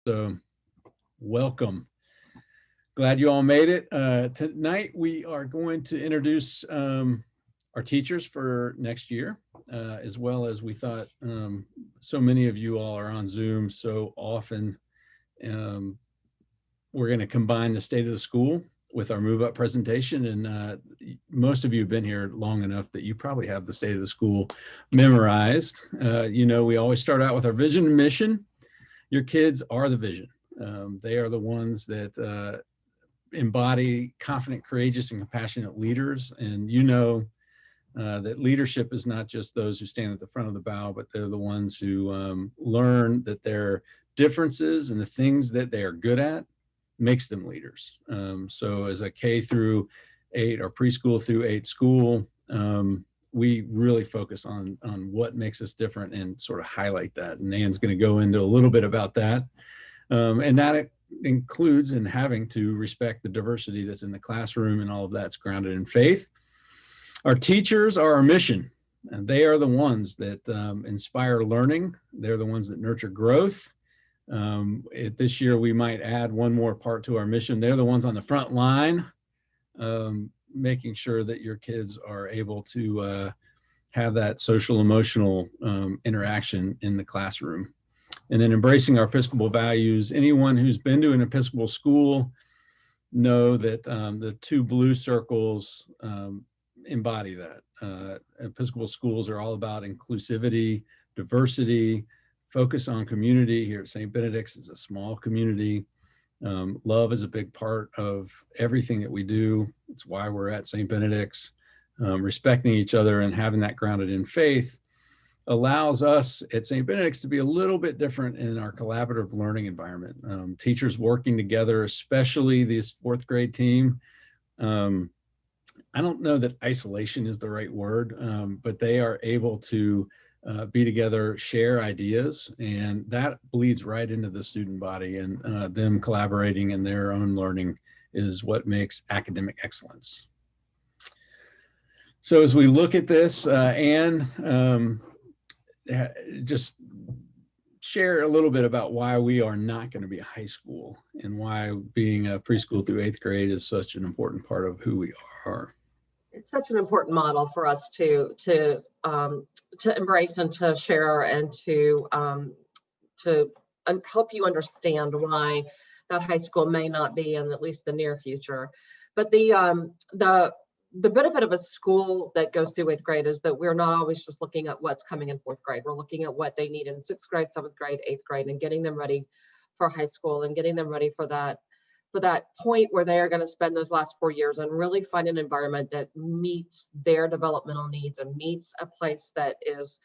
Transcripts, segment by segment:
So welcome. Glad you all made it. Tonight we are going to introduce our teachers for next year, as well as we thought so many of you all are on Zoom so often. We're going to combine the state of the school with our move up presentation. And most of you have been here long enough that you probably have the state of the school memorized. We always start out with our vision and mission. Your kids are the vision. They are the ones that embody confident, courageous, and compassionate leaders. And that leadership is not just those who stand at the front of the bow, but they're the ones who learn that their differences and the things that they are good at makes them leaders. So as a K through 8 or preschool through 8 school, we really focus on what makes us different and sort of highlight that. And Nan's going to go into a little bit about that. And that includes in having to respect the diversity that's in the classroom, and all of that's grounded in faith. Our teachers are our mission, and they are the ones that inspire learning. They're the ones that nurture growth. This year, we might add one more part to our mission. They're the ones on the front line, making sure that your kids are able to have that social emotional interaction in the classroom. And then embracing our Episcopal values. Anyone who's been to an Episcopal school know that the 2 blue circles embody that. Episcopal schools are all about inclusivity, diversity, focus on community. Here at St. Benedict's is a small community. Love is a big part of everything that we do. It's why we're at St. Benedict's. Respecting each other and having that grounded in faith allows us at St. Benedict's to be a little bit different in our collaborative learning environment. Teachers working together, especially this 4th grade team. I don't know that isolation is the right word, but they are able to be together, share ideas, and that bleeds right into the student body, and them collaborating in their own learning is what makes academic excellence. So as we look at this, Anne, just share a little bit about why we are not going to be a high school and why being a preschool through 8th grade is such an important part of who we are. It's such an important model for us to embrace and to share and to help you understand why that high school may not be in at least the near future. But the benefit of a school that goes through 8th grade is that we're not always just looking at what's coming in 4th grade. We're looking at what they need in 6th grade, 7th grade, 8th grade, and getting them ready for high school and getting them ready for that point where they are going to spend those last 4 years and really find an environment that meets their developmental needs and meets a place that's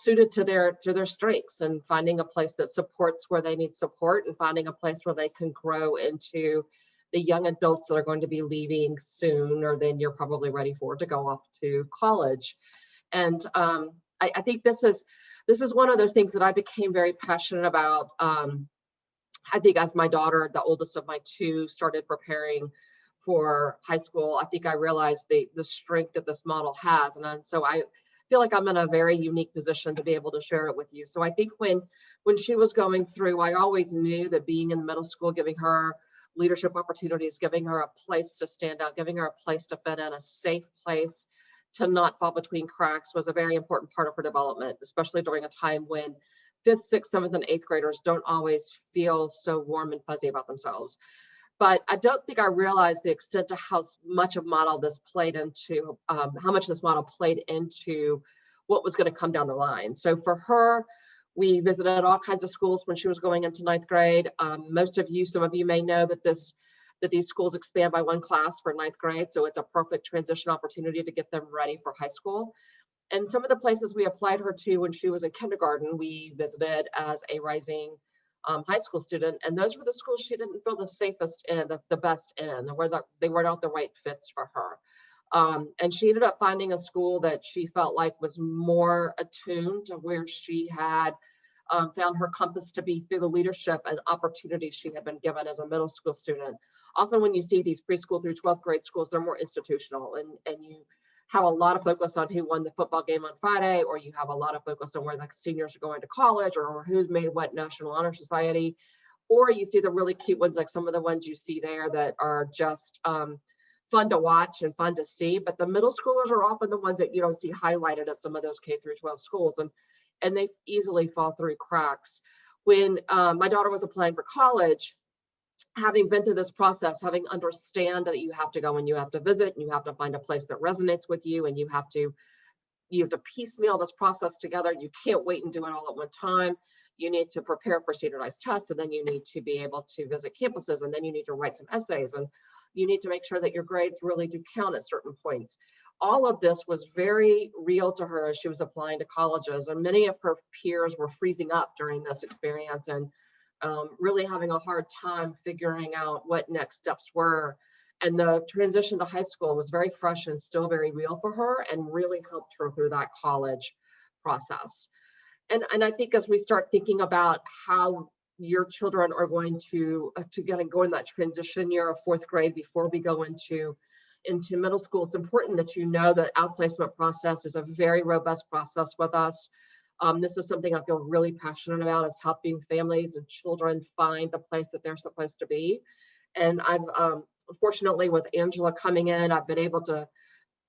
suited to their strengths, and finding a place that supports where they need support, and finding a place where they can grow into the young adults that are going to be leaving sooner than you're probably ready for to go off to college. And I think this is one of those things that I became very passionate about. I think as my daughter, the oldest of my 2, started preparing for high school, I think I realized the strength that this model has. And so I feel like I'm in a very unique position to be able to share it with you. So I think when she was going through, I always knew that being in middle school, giving her leadership opportunities, giving her a place to stand out, giving her a place to fit in, a safe place to not fall between cracks, was a very important part of her development, especially during a time when 5th, 6th, 7th, and 8th graders don't always feel so warm and fuzzy about themselves. But I don't think I realized the extent to how much this model played into what was going to come down the line. So for her, we visited all kinds of schools when she was going into 9th grade. Some of you may know that these schools expand by 1 class for 9th grade. So it's a perfect transition opportunity to get them ready for high school. And some of the places we applied her to when she was in kindergarten, we visited as a rising high school student. And those were the schools she didn't feel the safest in, the best in, they were not the right fits for her. And she ended up finding a school that she felt like was more attuned to where she had found her compass to be through the leadership and opportunities she had been given as a middle school student. Often when you see these preschool through 12th grade schools, they're more institutional, and you have a lot of focus on who won the football game on Friday, or you have a lot of focus on where the seniors are going to college, or who's made what National Honor Society. or you see the really cute ones, like some of the ones you see there that are just fun to watch and fun to see. But the middle schoolers are often the ones that you don't see highlighted at some of those K through 12 schools, and they easily fall through cracks. When my daughter was applying for college, having been through this process, having understand that you have to go and you have to visit and you have to find a place that resonates with you, and you have to piecemeal this process together. You can't wait and do it all at one time. You need to prepare for standardized tests, and then you need to be able to visit campuses, and then you need to write some essays, and you need to make sure that your grades really do count at certain points. All of this was very real to her as she was applying to colleges, and many of her peers were freezing up during this experience and really having a hard time figuring out what next steps were. And the transition to high school was very fresh and still very real for her, and really helped her through that college process. And I think as we start thinking about how your children are going to go in that transition year of fourth grade before we go into middle school, it's important that you know the outplacement process is a very robust process with us. This is something I feel really passionate about, is helping families and children find the place that they're supposed to be. And I've fortunately, with Angela coming in, I've been able to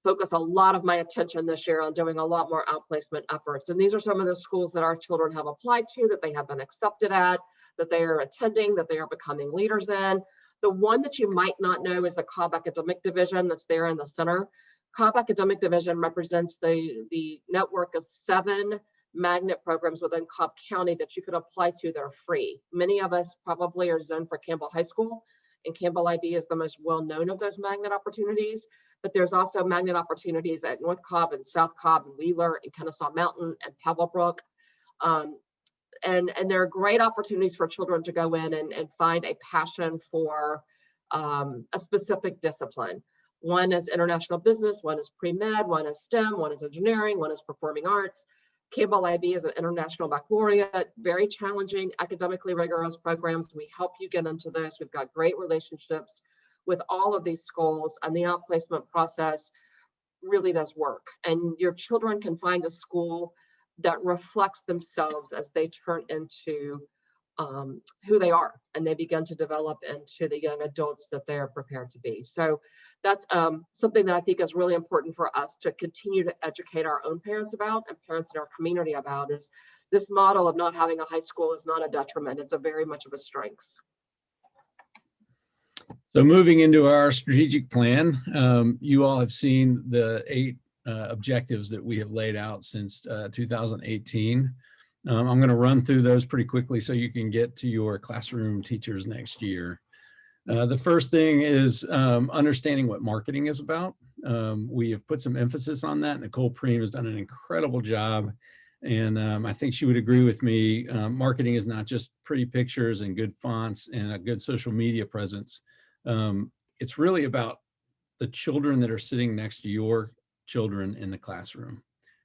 focus a lot of my attention this year on doing a lot more outplacement efforts. And these are some of the schools that our children have applied to, that they have been accepted at, that they are attending, that they are becoming leaders in. The one that you might not know is the Cobb Academic Division that's there in the center. Cobb Academic Division represents the network of 7 magnet programs within Cobb County that you could apply to that are free. Many of us probably are zoned for Campbell High School, and Campbell IB is the most well-known of those magnet opportunities. But there's also magnet opportunities at North Cobb and South Cobb and Wheeler and Kennesaw Mountain and Pebblebrook. And there are great opportunities for children to go in and find a passion for a specific discipline. One is international business, one is pre-med, one is STEM, one is engineering, one is performing arts. Campbell IB is an international baccalaureate, very challenging, academically rigorous programs. We help you get into this. We've got great relationships with all of these schools, and the outplacement process really does work. And your children can find a school that reflects themselves as they turn into who they are, and they begin to develop into the young adults that they're prepared to be. So that's something that I think is really important for us to continue to educate our own parents about, and parents in our community about, is this model of not having a high school is not a detriment. It's a very much of a strength. So moving into our strategic plan, you all have seen the 8 objectives that we have laid out since 2018. I'm going to run through those pretty quickly so you can get to your classroom teachers next year. The first thing is understanding what marketing is about. We have put some emphasis on that. Nicole Preem has done an incredible job. And I think she would agree with me. Marketing is not just pretty pictures and good fonts and a good social media presence. It's really about the children that are sitting next to your children in the classroom,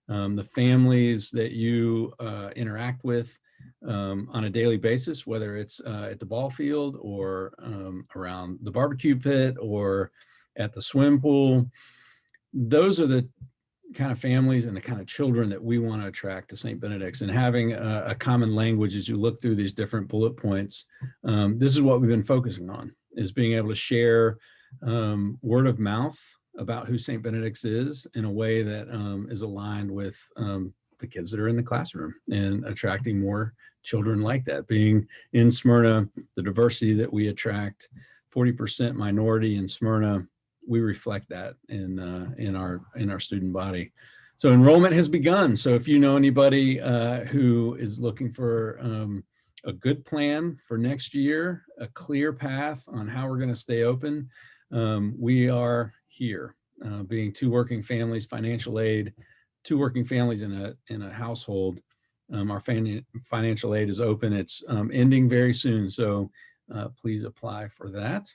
the families that you interact with on a daily basis, whether it's at the ball field or around the barbecue pit or at the swim pool. Those are the kind of families and the kind of children that we want to attract to St. Benedict's, and having a common language as you look through these different bullet points. This is what we've been focusing on, is being able to share word of mouth about who St. Benedict's is in a way that is aligned with the kids that are in the classroom, and attracting more children like that. Being in Smyrna, the diversity that we attract, 40% minority in Smyrna, we reflect that in our student body. So enrollment has begun. So if you know anybody who is looking for a good plan for next year, a clear path on how we're going to stay open, we are here. Being 2 working families, financial aid, 2 working families in a household. Our financial aid is open. It's ending very soon, so please apply for that.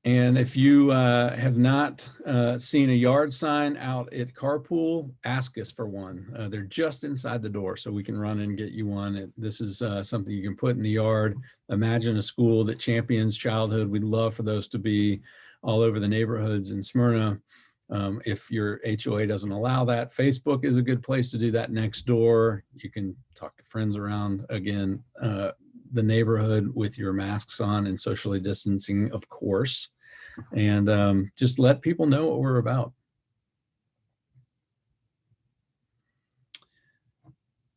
And if you have not seen a yard sign out at Carpool, ask us for one. They're just inside the door, so we can run and get you one. This is something you can put in the yard. Imagine a school that champions childhood. We'd love for those to be all over the neighborhoods in Smyrna. If your HOA doesn't allow that, Facebook is a good place to do that. Next door, you can talk to friends around, again, the neighborhood with your masks on and socially distancing, of course, and just let people know what we're about.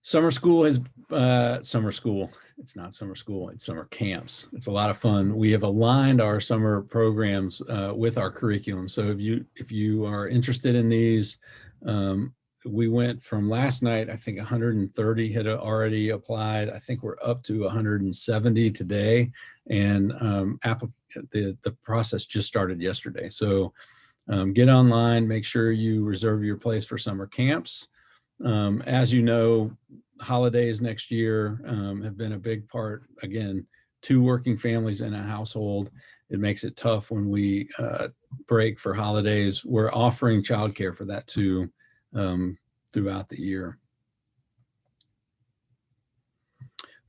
Summer school is summer school. It's not summer school, it's summer camps. It's a lot of fun. We have aligned our summer programs with our curriculum. So if you are interested in these, we went from last night, I think 130 had already applied. I think we're up to 170 today. And the process just started yesterday. So get online, make sure you reserve your place for summer camps. As you know, holidays next year have been a big part. Again, 2 working families in a household, it makes it tough when we break for holidays. We're offering childcare for that too throughout the year.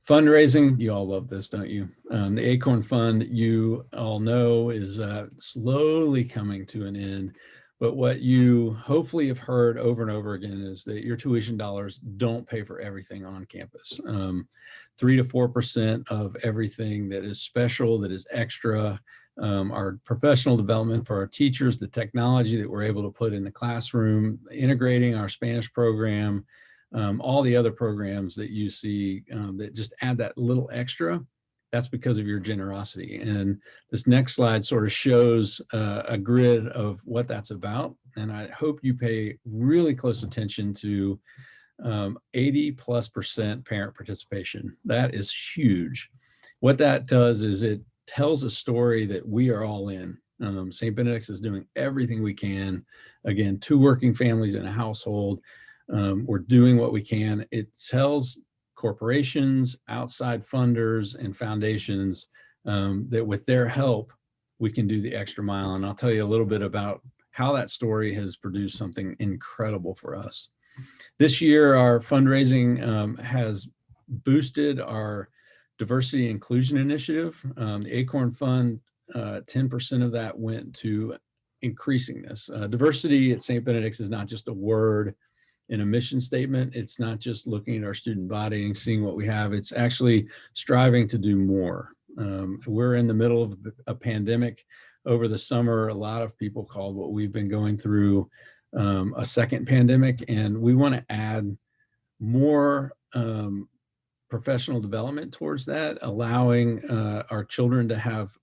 Fundraising, you all love this, don't you? The Acorn Fund, you all know, is slowly coming to an end. But what you hopefully have heard over and over again is that your tuition dollars don't pay for everything on campus. 3 to 4% of everything that is special, that is extra, our professional development for our teachers, the technology that we're able to put in the classroom, integrating our Spanish program, all the other programs that you see that just add that little extra. That's because of your generosity. And this next slide sort of shows a grid of what that's about. And I hope you pay really close attention to 80+% parent participation. That is huge. What that does is it tells a story that we are all in. St. Benedict's is doing everything we can. Again, 2 working families in a household. We're doing what we can. It tells corporations, outside funders, and foundations that with their help, we can do the extra mile. And I'll tell you a little bit about how that story has produced something incredible for us. This year, our fundraising has boosted our diversity and inclusion initiative. The Acorn Fund, 10% of that went to increasing this. Diversity at St. Benedict's is not just a word in a mission statement. It's not just looking at our student body and seeing what we have. It's actually striving to do more. We're in the middle of a pandemic. Over the summer, a lot of people called what we've been going through a second pandemic, and we want to add more professional development towards that, allowing our children to have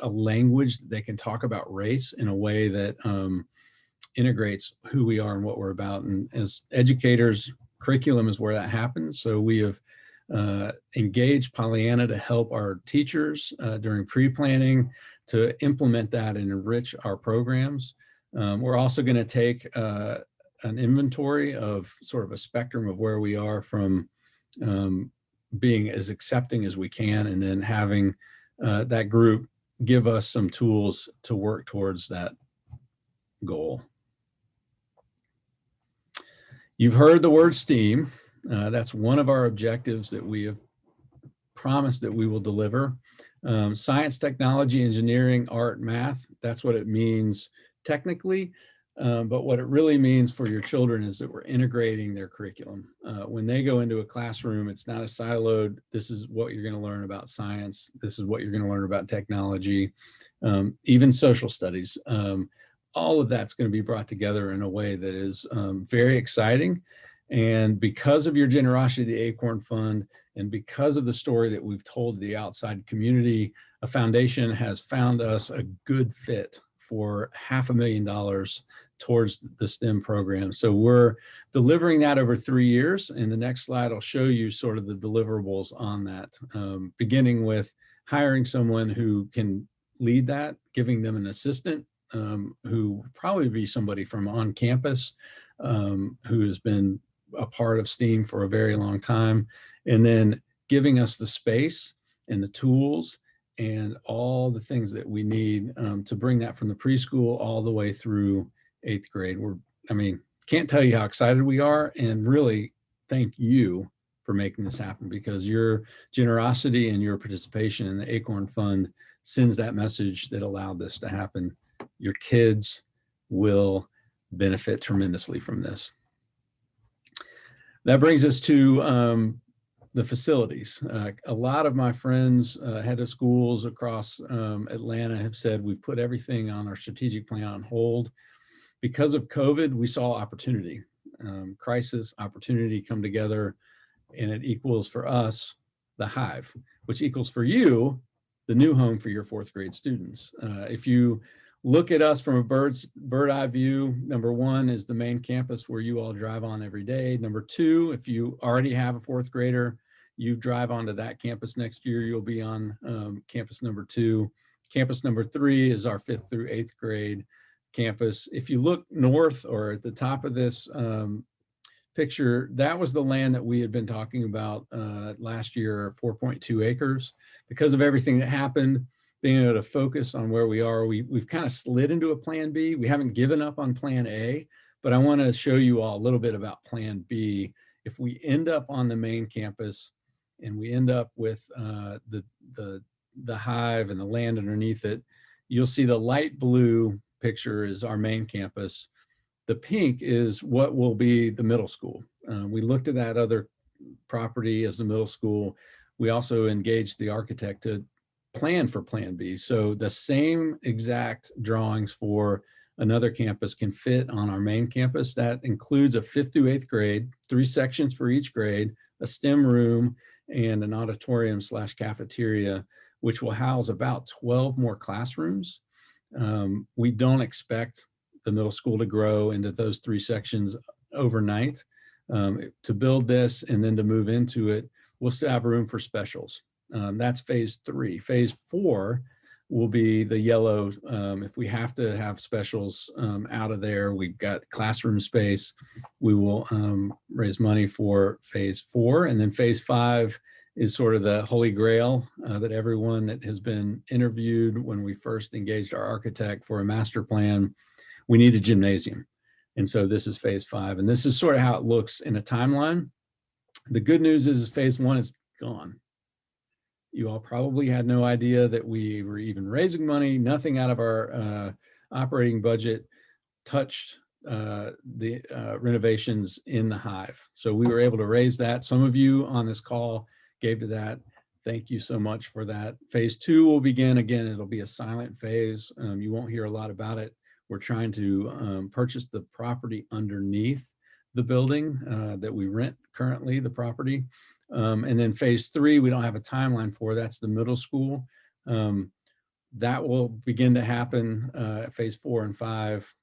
a language that they can talk about race in a way that integrates who we are and what we're about. And as educators, curriculum is where that happens. So we have engaged Pollyanna to help our teachers during pre-planning to implement that and enrich our programs. We're also going to take an inventory of sort of a spectrum of where we are from being as accepting as we can, and then having that group give us some tools to work towards that goal. You've heard the word STEAM. That's one of our objectives that we have promised that we will deliver. Science, technology, engineering, art, math, that's what it means technically. But what it really means for your children is that we're integrating their curriculum. When they go into a classroom, it's not a siloed, this is what you're going to learn about science, this is what you're going to learn about technology, even social studies. All of that's going to be brought together in a way that is very exciting. And because of your generosity of the Acorn Fund, and because of the story that we've told the outside community, a foundation has found us a good fit for $500,000 towards the STEM program. So we're delivering that over 3 years. And the next slide will show you sort of the deliverables on that, beginning with hiring someone who can lead that, giving them an assistant, who will probably be somebody from on campus, who has been a part of STEAM for a very long time, and then giving us the space and the tools and all the things that we need to bring that from the preschool all the way through 8th grade. Can't tell you how excited we are, and really thank you for making this happen, because your generosity and your participation in the Acorn Fund sends that message that allowed this to happen. Your kids will benefit tremendously from this. That brings us to the facilities. A lot of my friends, head of schools across Atlanta, have said we've put everything on our strategic plan on hold. Because of COVID, we saw opportunity, crisis, opportunity come together, and it equals for us the Hive, which equals for you the new home for your fourth grade students. If you look at us from a bird eye view, number one is the main campus where you all drive on every day. Number two, if you already have a fourth grader, you drive onto that campus next year, you'll be on campus number two. Campus number three is our 5th through 8th grade campus. If you look north or at the top of this picture, that was the land that we had been talking about last year, 4.2 acres. Because of everything that happened, being able to focus on where we are, we've kind of slid into a plan B. We haven't given up on plan A, but I want to show you all a little bit about plan B. If we end up on the main campus and we end up with the Hive and the land underneath it, you'll see the light blue picture is our main campus. The pink is what will be the middle school. We looked at that other property as the middle school. We also engaged the architect to plan for plan B. So the same exact drawings for another campus can fit on our main campus. That includes a 5th through 8th grade, 3 sections for each grade, a STEM room, and an auditorium / cafeteria, which will house about 12 more classrooms. We don't expect the middle school to grow into those 3 sections overnight. To build this and then to move into it, we'll still have room for specials. That's phase 3. Phase 4 will be the yellow. If we have to have specials out of there, we've got classroom space. We will raise money for phase 4. And then phase 5 is sort of the holy grail that everyone that has been interviewed when we first engaged our architect for a master plan, we need a gymnasium. And so this is phase 5. And this is sort of how it looks in a timeline. The good news is phase 1 is gone. You all probably had no idea that we were even raising money. Nothing out of our operating budget touched the renovations in the Hive. So we were able to raise that. Some of you on this call gave to that. Thank you so much for that. Phase 2 will begin. Again, it'll be a silent phase. You won't hear a lot about it. We're trying to purchase the property underneath the building that we rent currently, the property. And then phase 3, we don't have a timeline for. That's the middle school. That will begin to happen. Phase 4 and 5,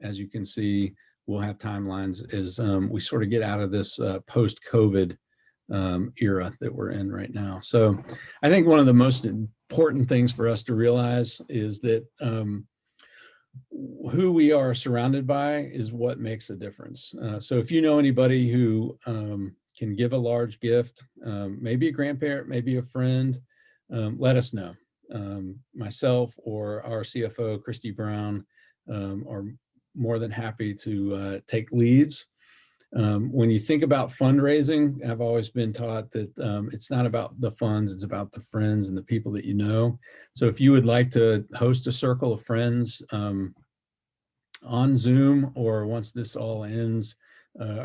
as you can see, we'll have timelines as we sort of get out of this post-COVID era that we're in right now. So I think one of the most important things for us to realize is that who we are surrounded by is what makes a difference. So if you know anybody who can give a large gift, maybe a grandparent, maybe a friend, let us know. Myself or our CFO, Christy Brown, are more than happy to take leads. When you think about fundraising, I've always been taught that it's not about the funds, it's about the friends and the people that you know. So if you would like to host a circle of friends on Zoom, or once this all ends,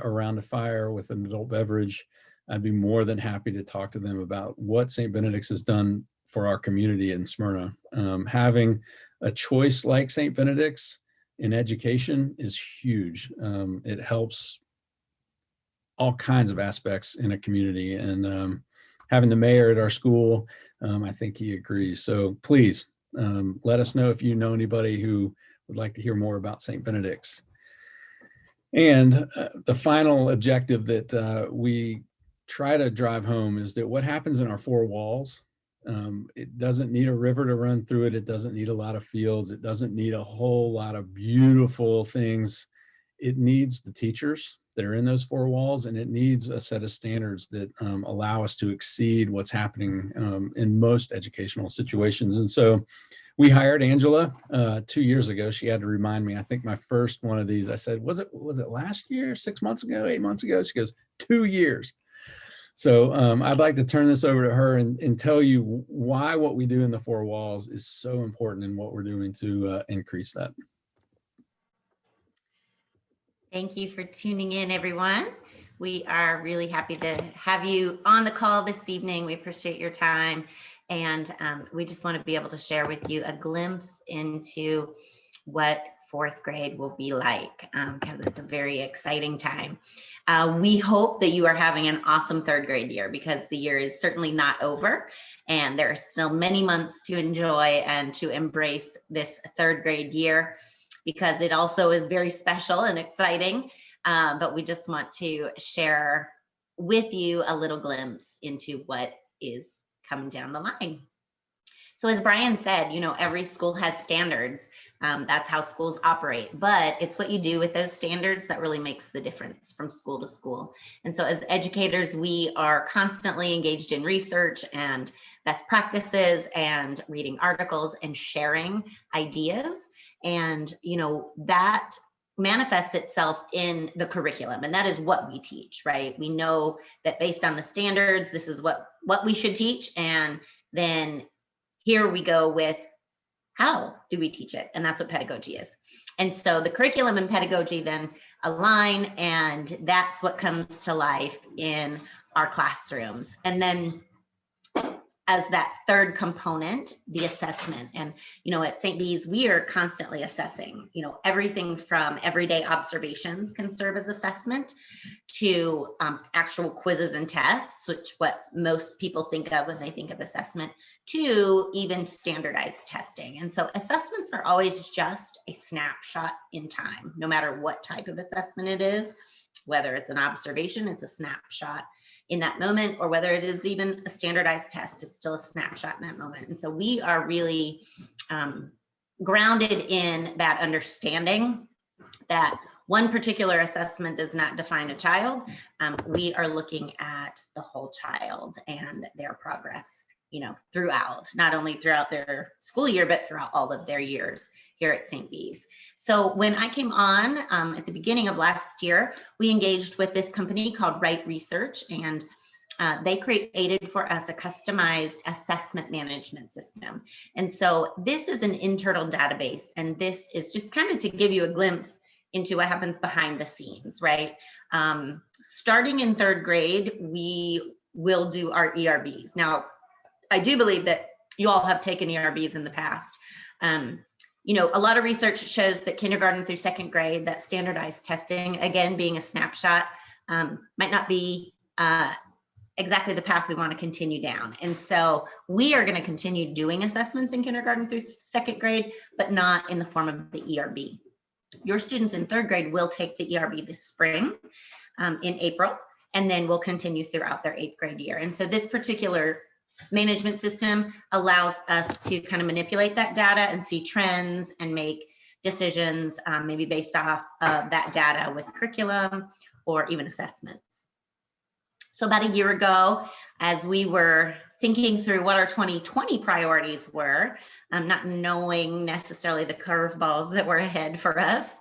around a fire with an adult beverage, I'd be more than happy to talk to them about what St. Benedict's has done for our community in Smyrna. Having a choice like St. Benedict's in education is huge. It helps all kinds of aspects in a community, and having the mayor at our school, I think he agrees. So please let us know if you know anybody who would like to hear more about St. Benedict's. And the final objective that we try to drive home is that what happens in our 4 walls, it doesn't need a river to run through it. It doesn't need a lot of fields. It doesn't need a whole lot of beautiful things. It needs the teachers that are in those 4 walls, and it needs a set of standards that allow us to exceed what's happening in most educational situations. And so we hired Angela 2 years ago. She had to remind me. I think my first one of these, I said, was it last year, 6 months ago, 8 months ago? She goes, 2 years. So I'd like to turn this over to her and tell you why what we do in the 4 walls is so important and what we're doing to increase that. Thank you for tuning in, everyone. We are really happy to have you on the call this evening. We appreciate your time. And we just want to be able to share with you a glimpse into what fourth grade will be like, because it's a very exciting time. We hope that you are having an awesome third grade year, because the year is certainly not over and there are still many months to enjoy and to embrace this third grade year, because it also is very special and exciting. But we just want to share with you a little glimpse into what is coming down the line. So as Brian said, every school has standards. That's how schools operate, but it's what you do with those standards that really makes the difference from school to school. And so as educators, we are constantly engaged in research and best practices and reading articles and sharing ideas. And, that manifests itself in the curriculum, and that is what we teach, right? We know that based on the standards, this is what we should teach. And then here we go with how do we teach it? And that's what pedagogy is. And so the curriculum and pedagogy then align, and that's what comes to life in our classrooms. And then as that third component, the assessment. And, at St. B's, we are constantly assessing, everything from everyday observations can serve as assessment to actual quizzes and tests, which what most people think of when they think of assessment, to even standardized testing. And so assessments are always just a snapshot in time, no matter what type of assessment it is, whether it's an observation, it's a snapshot in that moment, or whether it is even a standardized test, it's still a snapshot in that moment. And so we are really grounded in that understanding that one particular assessment does not define a child. We are looking at the whole child and their progress, throughout, not only throughout their school year, but throughout all of their years here at St. B's. So when I came on at the beginning of last year, we engaged with this company called Right Research, and they created for us a customized assessment management system. And so this is an internal database, and this is just kind of to give you a glimpse into what happens behind the scenes, right? Starting in third grade, we will do our ERBs. Now, I do believe that you all have taken ERBs in the past. A lot of research shows that kindergarten through second grade, that standardized testing, again, being a snapshot, might not be exactly the path we want to continue down. And so we are going to continue doing assessments in kindergarten through second grade, but not in the form of the ERB. Your students in third grade will take the ERB this spring in April, and then will continue throughout their 8th grade year. And so this particular management system allows us to kind of manipulate that data and see trends and make decisions, maybe based off of that data with curriculum or even assessments. So about a year ago, as we were thinking through what our 2020 priorities were, not knowing necessarily the curveballs that were ahead for us,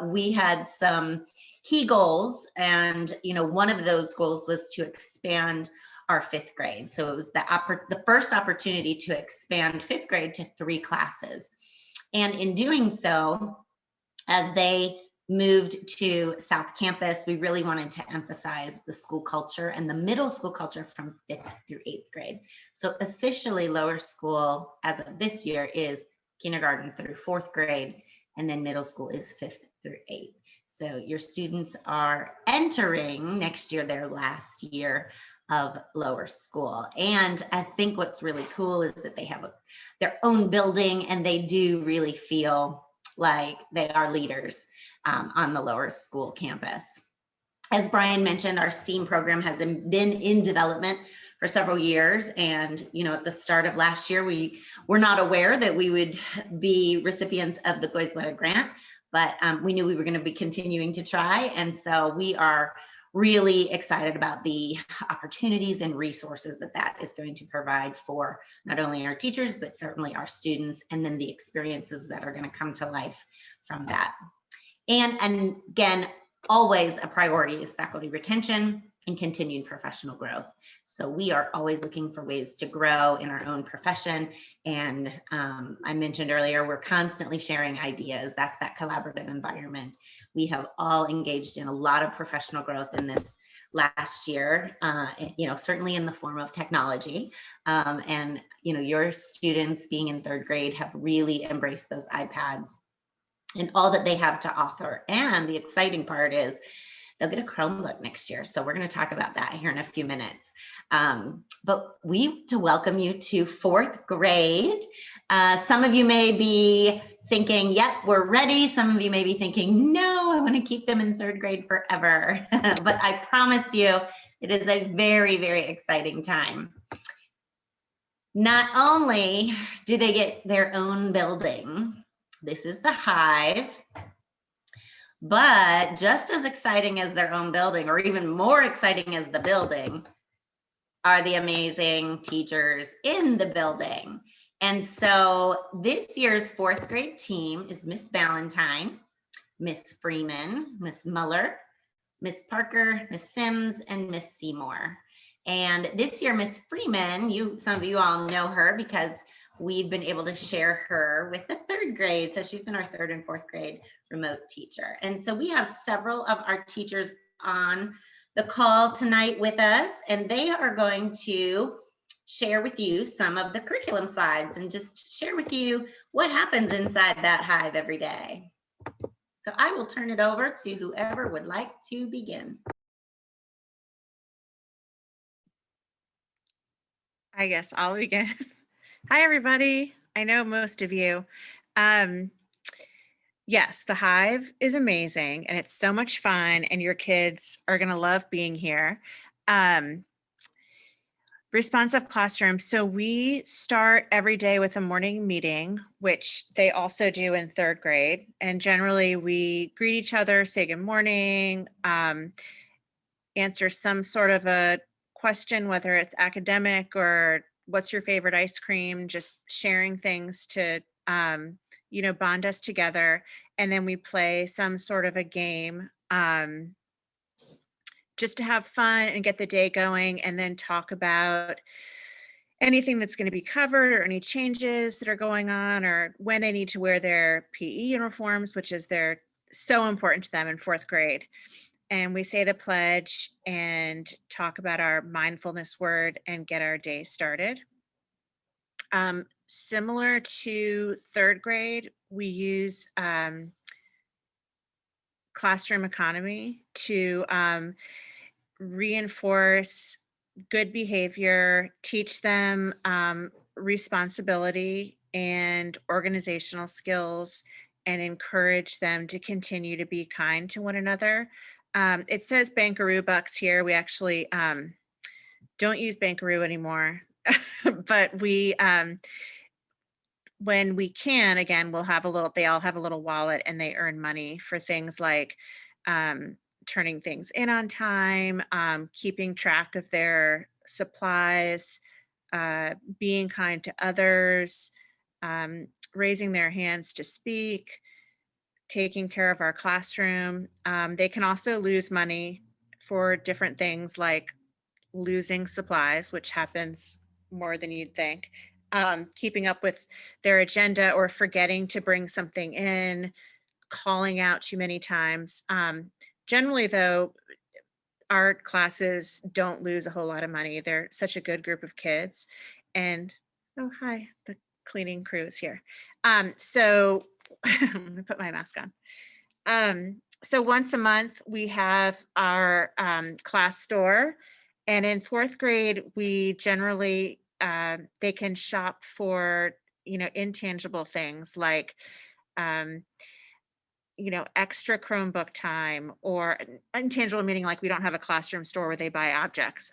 we had some key goals. And, one of those goals was to expand our 5th grade. So it was the first opportunity to expand 5th grade to 3 classes. And in doing so, as they moved to South Campus, we really wanted to emphasize the school culture and the middle school culture from 5th through 8th grade. So officially lower school as of this year is kindergarten through 4th grade, and then middle school is 5th through 8th. So your students are entering next year their last year of lower school. And I think what's really cool is that they have their own building, and they do really feel like they are leaders on the lower school campus. As Brian mentioned, our STEAM program has been in development for several years. And, at the start of last year, we were not aware that we would be recipients of the Goizueta grant, but we knew we were going to be continuing to try. And so we are really excited about the opportunities and resources that is going to provide for not only our teachers, but certainly our students, and then the experiences that are going to come to life from that. And again, always a priority is faculty retention. and continued professional growth. So we are always looking for ways to grow in our own profession. And I mentioned earlier, we're constantly sharing ideas. That's that collaborative environment. We have all engaged in a lot of professional growth in this last year, certainly in the form of technology. And your students being in third grade have really embraced those iPads and all that they have to offer. And the exciting part is they'll get a Chromebook next year. So we're going to talk about that here in a few minutes. But we to welcome you to fourth grade. Some of you may be thinking, yep, we're ready. Some of you may be thinking, no, I want to keep them in third grade forever. But I promise you, it is a very, very exciting time. Not only do they get their own building, this is the Hive, but just as exciting as their own building, or even more exciting as the building, are the amazing teachers in the building. And so this year's fourth grade team is Miss Ballantyne, Miss Freeman, Miss Muller, Miss Parker, Miss Sims, and Miss Seymour. And this year, Miss Freeman, some of you all know her because we've been able to share her with the third grade. So she's been our third and fourth grade remote teacher. And so we have several of our teachers on the call tonight with us, and they are going to share with you some of the curriculum slides and just share with you what happens inside that Hive every day. So I will turn it over to whoever would like to begin. I guess I'll begin. Hi, everybody. I know most of you. Yes, the Hive is amazing and it's so much fun and your kids are going to love being here. Responsive classroom. So we start every day with a morning meeting, which they also do in third grade. And generally we greet each other, say good morning, answer some sort of a question, whether it's academic or what's your favorite ice cream, just sharing things to, bond us together. And then we play some sort of a game just to have fun and get the day going, and then talk about anything that's going to be covered or any changes that are going on or when they need to wear their PE uniforms, which is so important to them in fourth grade. And we say the pledge and talk about our mindfulness word and get our day started. Similar to third grade, we use classroom economy to reinforce good behavior, teach them responsibility and organizational skills, and encourage them to continue to be kind to one another. It says Bankaroo bucks here. We actually don't use Bankaroo anymore, but we, when we can, again, they all have a little wallet and they earn money for things like turning things in on time, keeping track of their supplies, being kind to others, raising their hands to speak, taking care of our classroom. They can also lose money for different things like losing supplies, which happens more than you'd think, keeping up with their agenda or forgetting to bring something in, calling out too many times. Generally, though, our classes don't lose a whole lot of money. They're such a good group of kids. And, oh, hi, the cleaning crew is here. So I'm gonna put my mask on. So once a month, we have our class store. And in fourth grade, we generally, they can shop for, intangible things like, extra Chromebook time, or intangible meaning like we don't have a classroom store where they buy objects,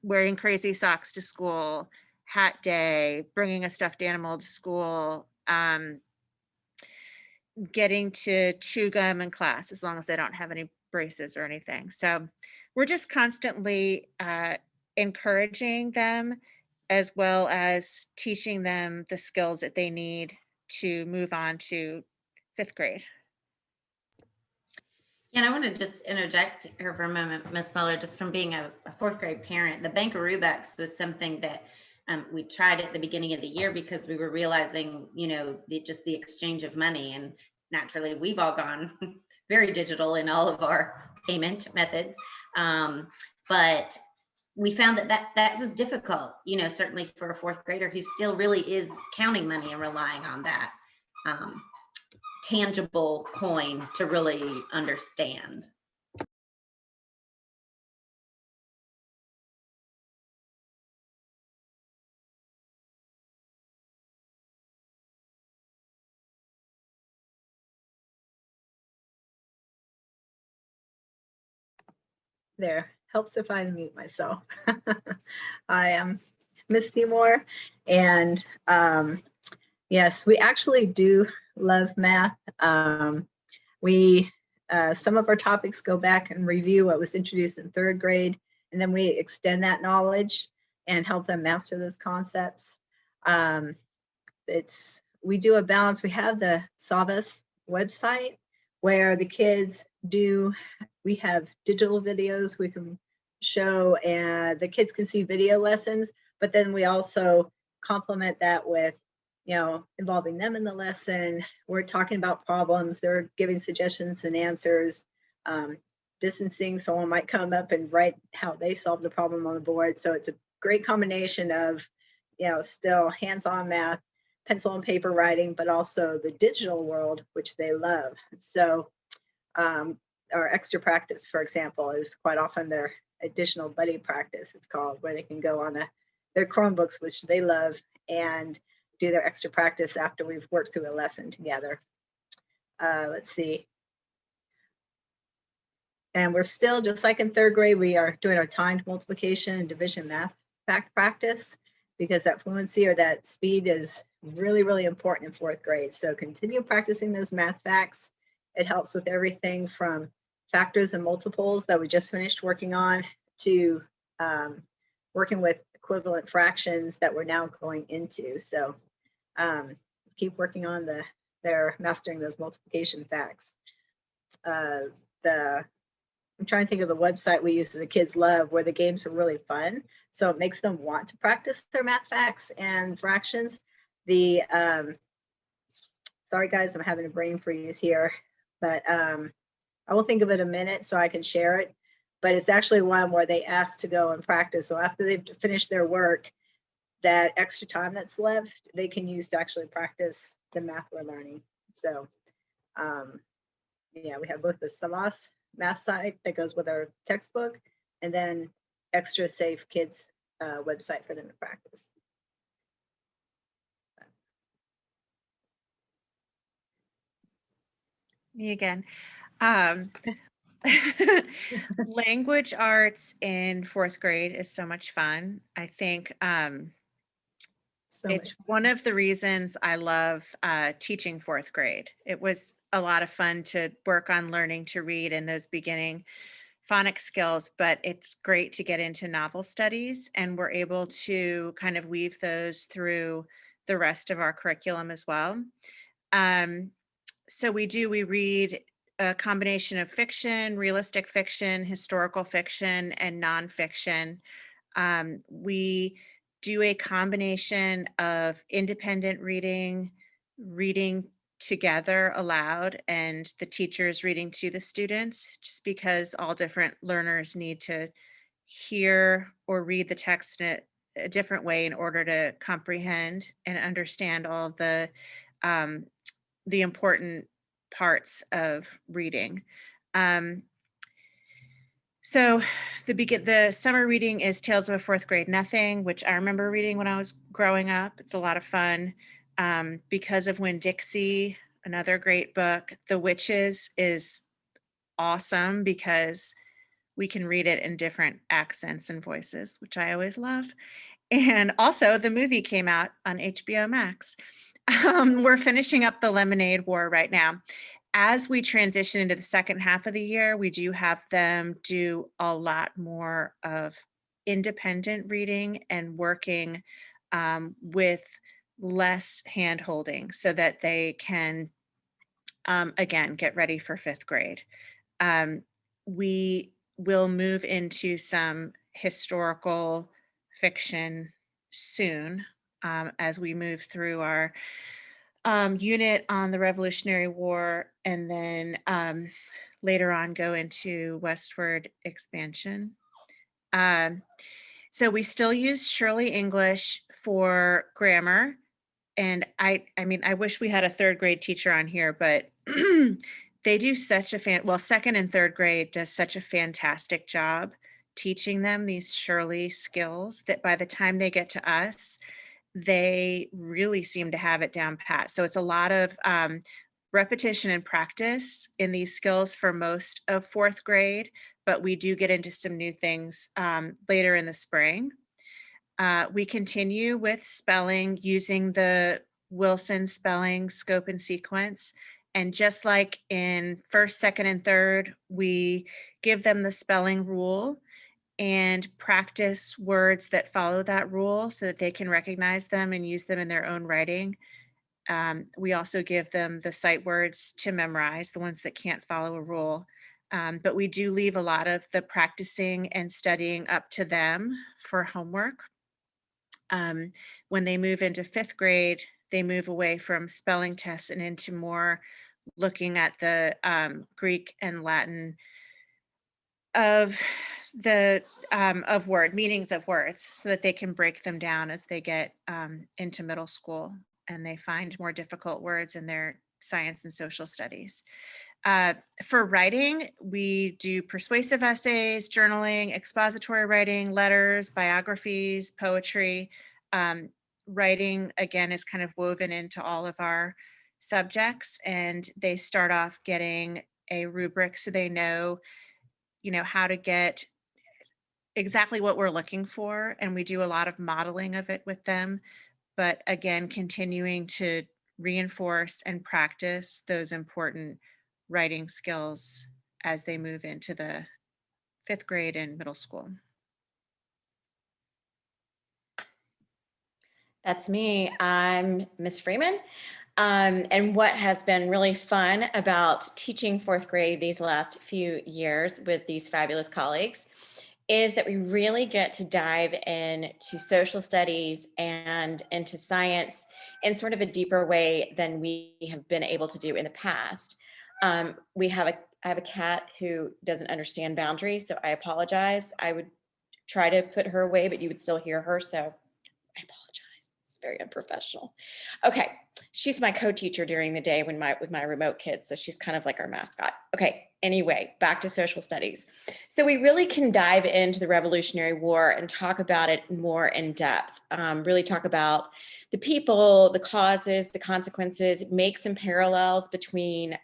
wearing crazy socks to school, hat day, bringing a stuffed animal to school, getting to chew gum in class as long as they don't have any braces or anything. So we're just constantly encouraging them, as well as teaching them the skills that they need to move on to fifth grade. And I want to just interject here for a moment, Ms. Muller, just from being a fourth grade parent. The Bankaroo Bucks was something that we tried at the beginning of the year because we were realizing, just the exchange of money. And naturally, we've all gone very digital in all of our payment methods. But we found that was difficult, certainly for a fourth grader who still really is counting money and relying on that tangible coin to really understand. There, helps if I mute myself. I am Miss Seymour, and yes, we actually do love math. Some of our topics go back and review what was introduced in third grade, and then we extend that knowledge and help them master those concepts. We do a balance. We have the Savas website where the kids we have digital videos we can show, and the kids can see video lessons, but then we also complement that with involving them in the lesson. We're talking about problems, they're giving suggestions and answers, distancing, someone might come up and write how they solve the problem on the board. So it's a great combination of still hands-on math, pencil and paper writing, but also the digital world, which they love. So our extra practice, for example, is quite often their additional buddy practice, it's called, where they can go on their Chromebooks, which they love, and do their extra practice after we've worked through a lesson together. Let's see. And we're still, just like in third grade, we are doing our timed multiplication and division math fact practice, because that fluency or that speed is really, really important in fourth grade. So continue practicing those math facts. It helps with everything from factors and multiples that we just finished working on to working with equivalent fractions that we're now going into. So keep working on their mastering those multiplication facts. I'm trying to think of the website we use that the kids love, where the games are really fun. So it makes them want to practice their math facts and fractions. Sorry guys, I'm having a brain freeze here, but I will think of it a minute so I can share it. But it's actually one where they ask to go and practice. So after they've finished their work, that extra time that's left, they can use to actually practice the math we're learning. So yeah, we have both the Savas math site that goes with our textbook, and then Extra Safe Kids website for them to practice. Me again. Language arts in fourth grade is so much fun. I think it's one of the reasons I love teaching fourth grade. It was a lot of fun to work on learning to read and those beginning phonics skills, but it's great to get into novel studies, and we're able to kind of weave those through the rest of our curriculum as well. So we read a combination of fiction, realistic fiction, historical fiction, and nonfiction. We do a combination of independent reading together aloud, and the teachers reading to the students, just because all different learners need to hear or read the text in a different way in order to comprehend and understand all of the important parts of reading. So the summer reading is Tales of a Fourth Grade Nothing, which I remember reading when I was growing up. It's a lot of fun. Because of Winn-Dixie, another great book. The Witches is awesome because we can read it in different accents and voices, which I always love. And also the movie came out on HBO Max. We're finishing up the Lemonade War right now. As we transition into the second half of the year, we do have them do a lot more of independent reading and working with less hand-holding so that they can, again, get ready for fifth grade. We will move into some historical fiction soon, as we move through our unit on the Revolutionary War, and then later on go into westward expansion. So we still use Shirley English for grammar. And I mean, I wish we had a third grade teacher on here, but they do such a well, second and third grade does such a fantastic job teaching them these Shirley skills that by the time they get to us, they really seem to have it down pat. So it's a lot of repetition and practice in these skills for most of fourth grade, but we do get into some new things later in the spring. We continue with spelling using the Wilson spelling scope and sequence. And just like in first, second, and third, we give them the spelling rule and practice words that follow that rule so that they can recognize them and use them in their own writing. We also give them the sight words to memorize, the ones that can't follow a rule. But we do leave a lot of the practicing and studying up to them for homework. When they move into fifth grade, they move away from spelling tests and into more looking at the Greek and Latin of the meanings of words so that they can break them down as they get into middle school and they find more difficult words in their science and social studies. For writing, we do persuasive essays, journaling, expository writing, letters, biographies, poetry. Writing, again, is kind of woven into all of our subjects, and they start off getting a rubric so they know, how to get exactly what we're looking for. And we do a lot of modeling of it with them, but again, continuing to reinforce and practice those important writing skills as they move into the fifth grade and middle school. That's me. I'm Miss Freeman. And what has been really fun about teaching fourth grade these last few years with these fabulous colleagues is that we really get to dive into social studies and into science in sort of a deeper way than we have been able to do in the past. I have a cat who doesn't understand boundaries, so I apologize. I would try to put her away, but you would still hear her, so I apologize. It's very unprofessional. Okay, she's my co-teacher during the day with my remote kids, so she's kind of like our mascot. Okay, anyway, back to social studies. So we really can dive into the Revolutionary War and talk about it more in depth, really talk about the people, the causes, the consequences, make some parallels between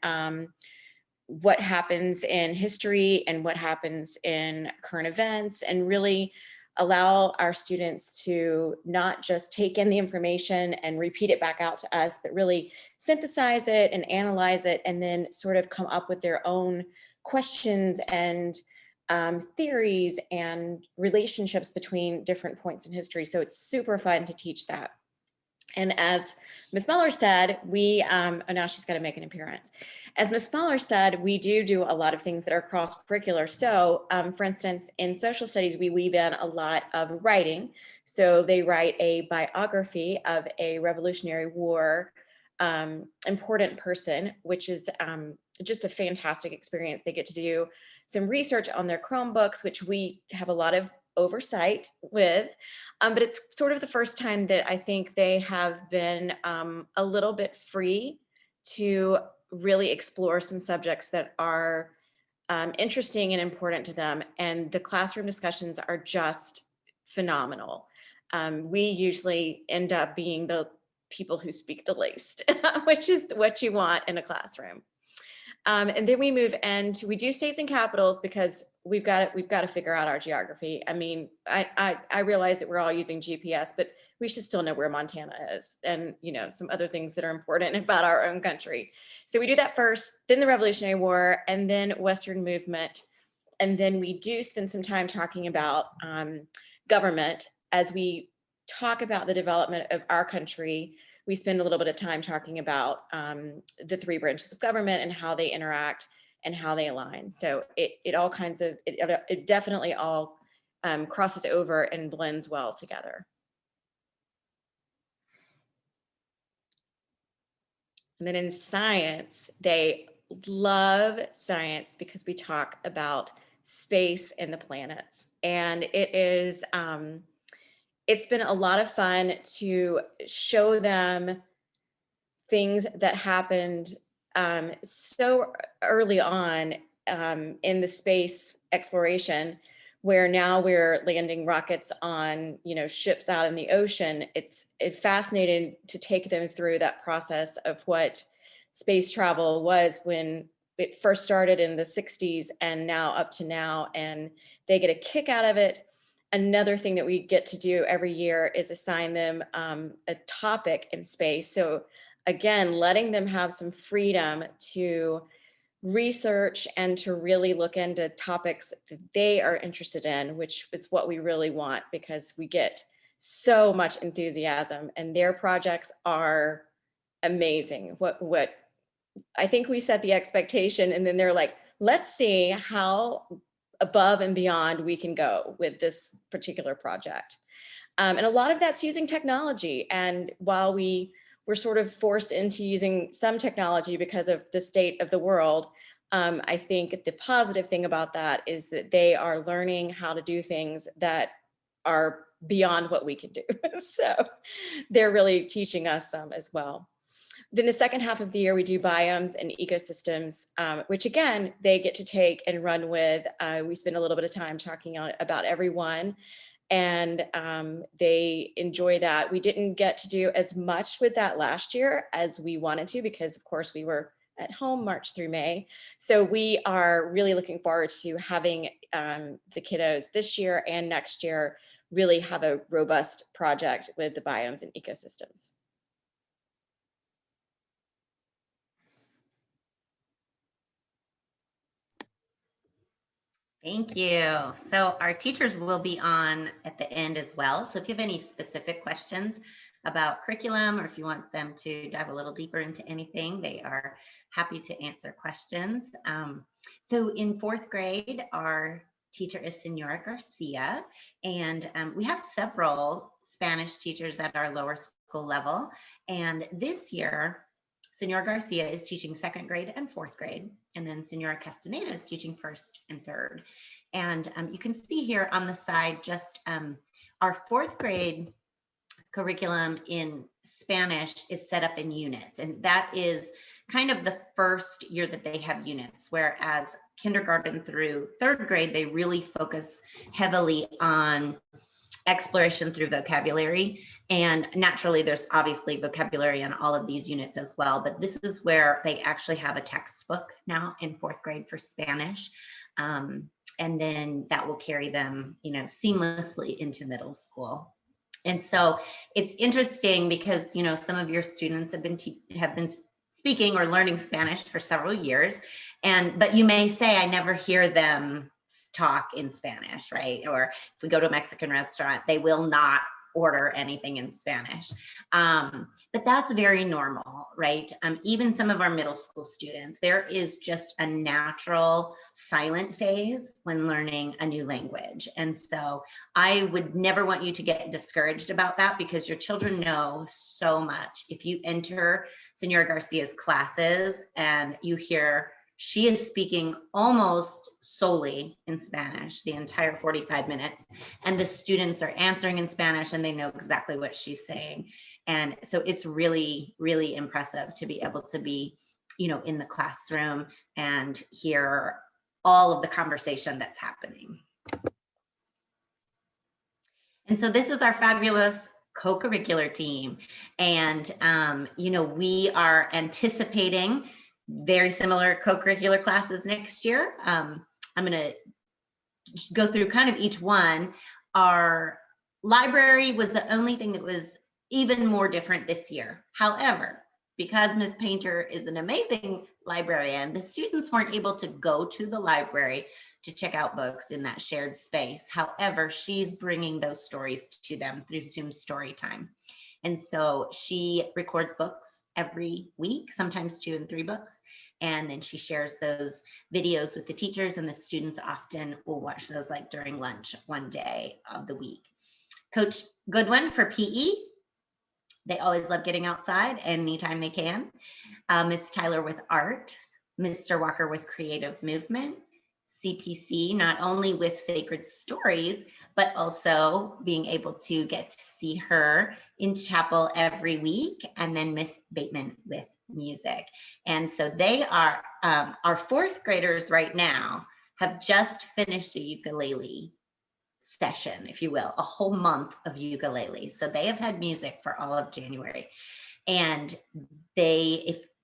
what happens in history and what happens in current events, and really allow our students to not just take in the information and repeat it back out to us, but really synthesize it and analyze it, and then sort of come up with their own questions and theories and relationships between different points in history. So it's super fun to teach that. And as Ms. Muller said, now she's got to make an appearance. As Ms. Muller said, we do a lot of things that are cross-curricular. So for instance, in social studies, we weave in a lot of writing. So they write a biography of a Revolutionary War important person, which is just a fantastic experience. They get to do some research on their Chromebooks, which we have a lot of oversight with, but it's sort of the first time that I think they have been a little bit free to really explore some subjects that are interesting and important to them. And the classroom discussions are just phenomenal. We usually end up being the people who speak the least, which is what you want in a classroom. And then we move into, we do states and capitals because we've got to figure out our geography. I mean, I realize that we're all using GPS, but we should still know where Montana is, and some other things that are important about our own country. So we do that first, then the Revolutionary War, and then Western movement. And then we do spend some time talking about government. As we talk about the development of our country, we spend a little bit of time talking about the three branches of government and how they interact, and how they align. So it all kinds of, it definitely all crosses over and blends well together. And then in science, they love science because we talk about space and the planets. And it is, it's been a lot of fun to show them things that happened so early on in the space exploration, where now we're landing rockets on, ships out in the ocean. It's fascinating to take them through that process of what space travel was when it first started in the 60s and now up to now, and they get a kick out of it. Another thing that we get to do every year is assign them a topic in space. So again, letting them have some freedom to research and to really look into topics that they are interested in, which is what we really want, because we get so much enthusiasm and their projects are amazing. What I think we set the expectation, and then they're like, let's see how above and beyond we can go with this particular project. And a lot of that's using technology. And while we're sort of forced into using some technology because of the state of the world, I think the positive thing about that is that they are learning how to do things that are beyond what we can do. So they're really teaching us some as well. Then the second half of the year, we do biomes and ecosystems, which again, they get to take and run with. We spend a little bit of time talking about every one, and they enjoy that. We didn't get to do as much with that last year as we wanted to, because of course we were at home March through May. So we are really looking forward to having the kiddos this year and next year really have a robust project with the biomes and ecosystems. Thank you. So our teachers will be on at the end as well. So if you have any specific questions about curriculum, or if you want them to dive a little deeper into anything, they are happy to answer questions. So in fourth grade, our teacher is Senora Garcia, and we have several Spanish teachers at our lower school level. And this year, Senora Garcia is teaching second grade and fourth grade, and then Senora Castaneda is teaching first and third. And you can see here on the side just our fourth grade curriculum in Spanish is set up in units, and that is kind of the first year that they have units, whereas kindergarten through third grade, they really focus heavily on exploration through vocabulary. And naturally, there's obviously vocabulary on all of these units as well, but this is where they actually have a textbook now in fourth grade for Spanish. And then that will carry them, seamlessly into middle school. And so it's interesting because, some of your students have been speaking or learning Spanish for several years, but you may say, I never hear them talk in Spanish, right? Or if we go to a Mexican restaurant, they will not order anything in Spanish. But that's very normal, right? Even some of our middle school students, there is just a natural silent phase when learning a new language. And so I would never want you to get discouraged about that, because your children know so much. If you enter Senora Garcia's classes and you hear she is speaking almost solely in Spanish the entire 45 minutes, and the students are answering in Spanish and they know exactly what she's saying. And so it's really, really impressive to be able to be, in the classroom and hear all of the conversation that's happening. And so this is our fabulous co-curricular team. And, we are anticipating very similar co-curricular classes next year. I'm going to go through kind of each one. Our library was the only thing that was even more different this year. However, because Ms. Painter is an amazing librarian, the students weren't able to go to the library to check out books in that shared space. However, she's bringing those stories to them through Zoom Storytime. And so she records books every week, sometimes 2 and 3 books. And then she shares those videos with the teachers, and the students often will watch those like during lunch one day of the week. Coach Goodwin for PE. They always love getting outside anytime they can. Miss Tyler with art, Mr. Walker with creative movement, CPC, not only with sacred stories, but also being able to get to see her in chapel every week, and then Miss Bateman with music. And so they are, our 4th graders right now have just finished a ukulele session, if you will, a whole month of ukulele. So they have had music for all of January. And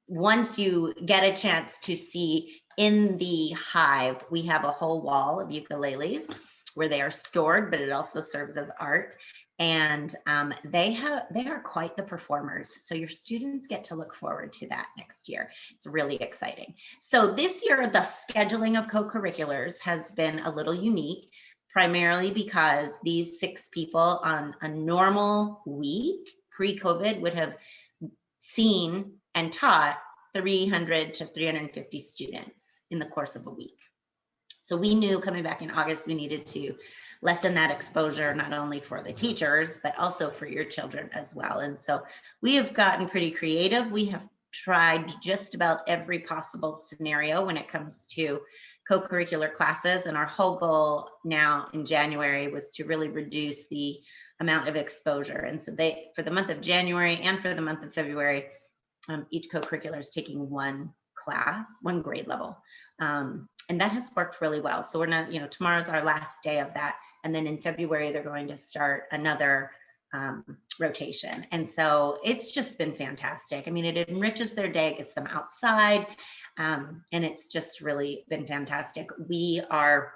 once you get a chance to see in the hive, we have a whole wall of ukuleles where they are stored, but it also serves as art. And they are quite the performers. So your students get to look forward to that next year. It's really exciting. So this year, the scheduling of co-curriculars has been a little unique, primarily because these 6 people on a normal week pre-COVID would have seen and taught 300 to 350 students in the course of a week. So we knew coming back in August, we needed to lessen that exposure, not only for the teachers, but also for your children as well. And so we have gotten pretty creative. We have tried just about every possible scenario when it comes to co-curricular classes. And our whole goal now in January was to really reduce the amount of exposure. And so for the month of January and for the month of February, each co-curricular is taking 1 class, 1 grade level. And that has worked really well. So we're not, tomorrow's our last day of that. And then in February, they're going to start another rotation. And so it's just been fantastic. I mean, it enriches their day, gets them outside, and it's just really been fantastic. We are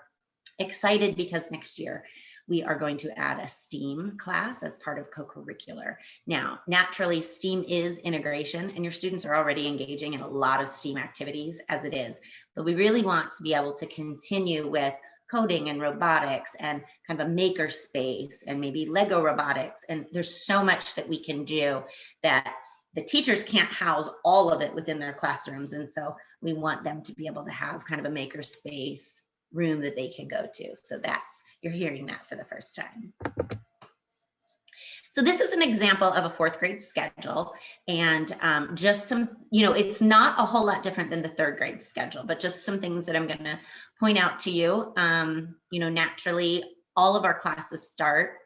excited because next year we are going to add a STEAM class as part of co-curricular. Now, naturally, STEAM is integration, and your students are already engaging in a lot of STEAM activities as it is, but we really want to be able to continue with coding and robotics and kind of a maker space and maybe Lego robotics. And there's so much that we can do that the teachers can't house all of it within their classrooms. And so we want them to be able to have kind of a maker space room that they can go to. So you're hearing that for the first time. So this is an example of a 4th grade schedule, and just some, it's not a whole lot different than the 3rd grade schedule, but just some things that I'm going to point out to you. Naturally, all of our classes start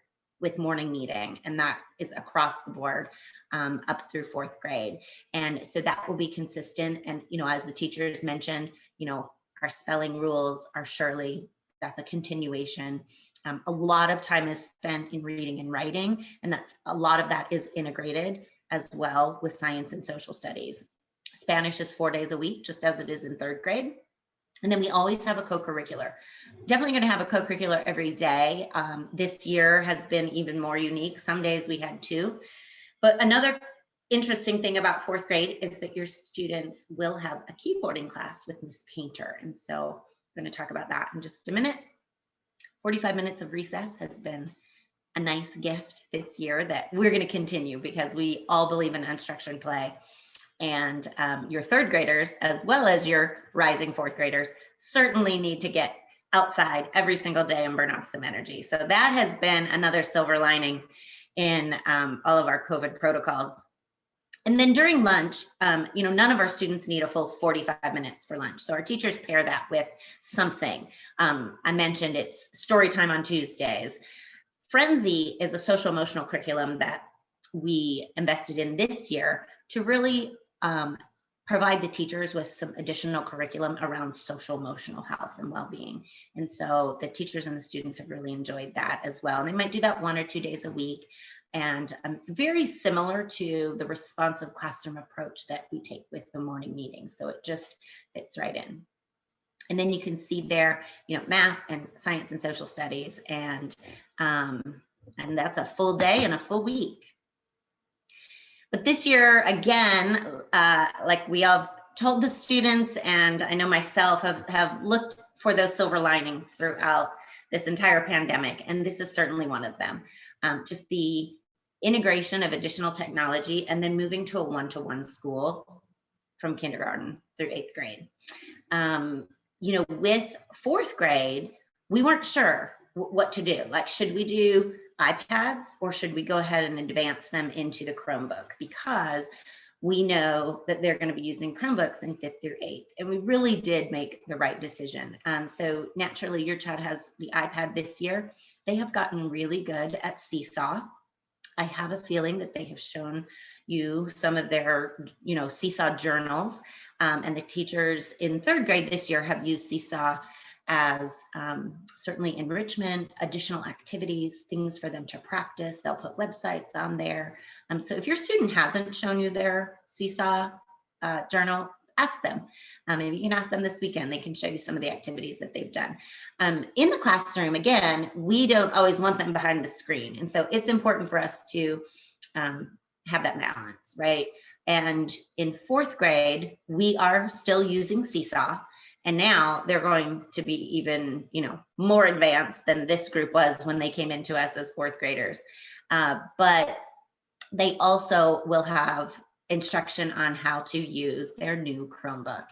with morning meeting, and that is across the board up through 4th grade. And so that will be consistent. And, as the teachers mentioned, our spelling rules are surely, that's a continuation. A lot of time is spent in reading and writing, and a lot of that is integrated as well with science and social studies. Spanish is 4 days a week, just as it is in 3rd grade. And then we always have a co-curricular. Definitely going to have a co-curricular every day. This year has been even more unique. Some days we had 2. But another interesting thing about 4th grade is that your students will have a keyboarding class with Miss Painter. And so I'm going to talk about that in just a minute. 45 minutes of recess has been a nice gift this year that we're going to continue because we all believe in unstructured play. And your 3rd graders, as well as your rising 4th graders, certainly need to get outside every single day and burn off some energy. So that has been another silver lining in all of our COVID protocols. And then during lunch, none of our students need a full 45 minutes for lunch. So our teachers pair that with something. I mentioned it's story time on Tuesdays. Frenzy is a social emotional curriculum that we invested in this year to really provide the teachers with some additional curriculum around social emotional health and well-being. And so the teachers and the students have really enjoyed that as well. And they might do that 1 or 2 days a week. And it's very similar to the responsive classroom approach that we take with the morning meetings. So it just fits right in. And then you can see there, math and science and social studies. And that's a full day and a full week. But this year, again, like we have told the students, and I know myself have looked for those silver linings throughout this entire pandemic. And this is certainly one of them. Just the integration of additional technology, and then moving to a one-to-one school from kindergarten through 8th grade. With 4th grade, we weren't sure what to do. Like, should we do iPads or should we go ahead and advance them into the Chromebook? Because we know that they're going to be using Chromebooks in 5th through 8th. And we really did make the right decision. So naturally, your child has the iPad this year. They have gotten really good at Seesaw. I have a feeling that they have shown you some of their, Seesaw journals. And the teachers in 3rd grade this year have used Seesaw as certainly enrichment, additional activities, things for them to practice. They'll put websites on there. So if your student hasn't shown you their Seesaw journal, ask them. Maybe you can ask them this weekend. They can show you some of the activities that they've done. In the classroom, again, we don't always want them behind the screen. And so it's important for us to have that balance, right? And in 4th grade, we are still using Seesaw. And now they're going to be even, more advanced than this group was when they came into us as 4th graders. But they also will have instruction on how to use their new Chromebook.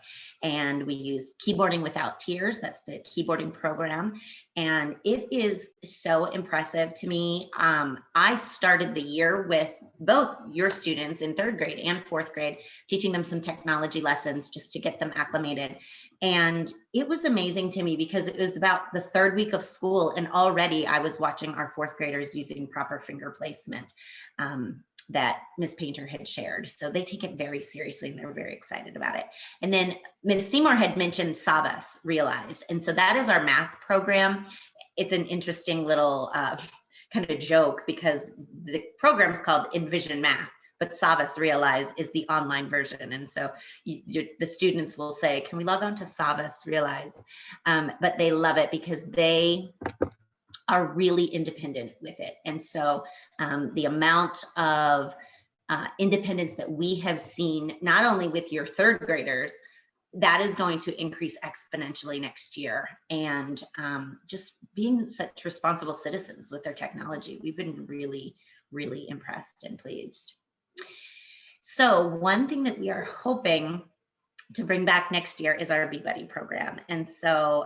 And we use Keyboarding Without Tears. That's the keyboarding program. And it is so impressive to me. I started the year with both your students in 3rd grade and 4th grade, teaching them some technology lessons just to get them acclimated. And it was amazing to me because it was about the 3rd week of school, and already I was watching our 4th graders using proper finger placement that Ms. Painter had shared. So they take it very seriously and they're very excited about it. And then Ms. Seymour had mentioned Savas Realize. And so that is our math program. It's an interesting little kind of joke because the program is called Envision Math, but Savas Realize is the online version. And so the students will say, can we log on to Savas Realize? But they love it because they are really independent with it. And so the amount of independence that we have seen, not only with your 3rd graders, that is going to increase exponentially next year. And just being such responsible citizens with their technology, we've been really, really impressed and pleased. So one thing that we are hoping to bring back next year is our B-Buddy program. And so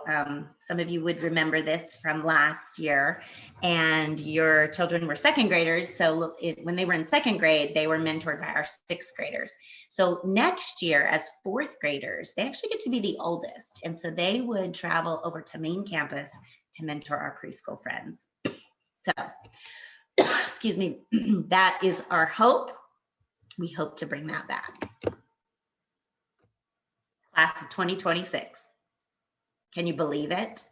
some of you would remember this from last year, and your children were 2nd graders. So when they were in 2nd grade, they were mentored by our 6th graders. So next year as 4th graders, they actually get to be the oldest. And so they would travel over to main campus to mentor our preschool friends. So, excuse me, that is our hope. We hope to bring that back. Class of 2026. Can you believe it?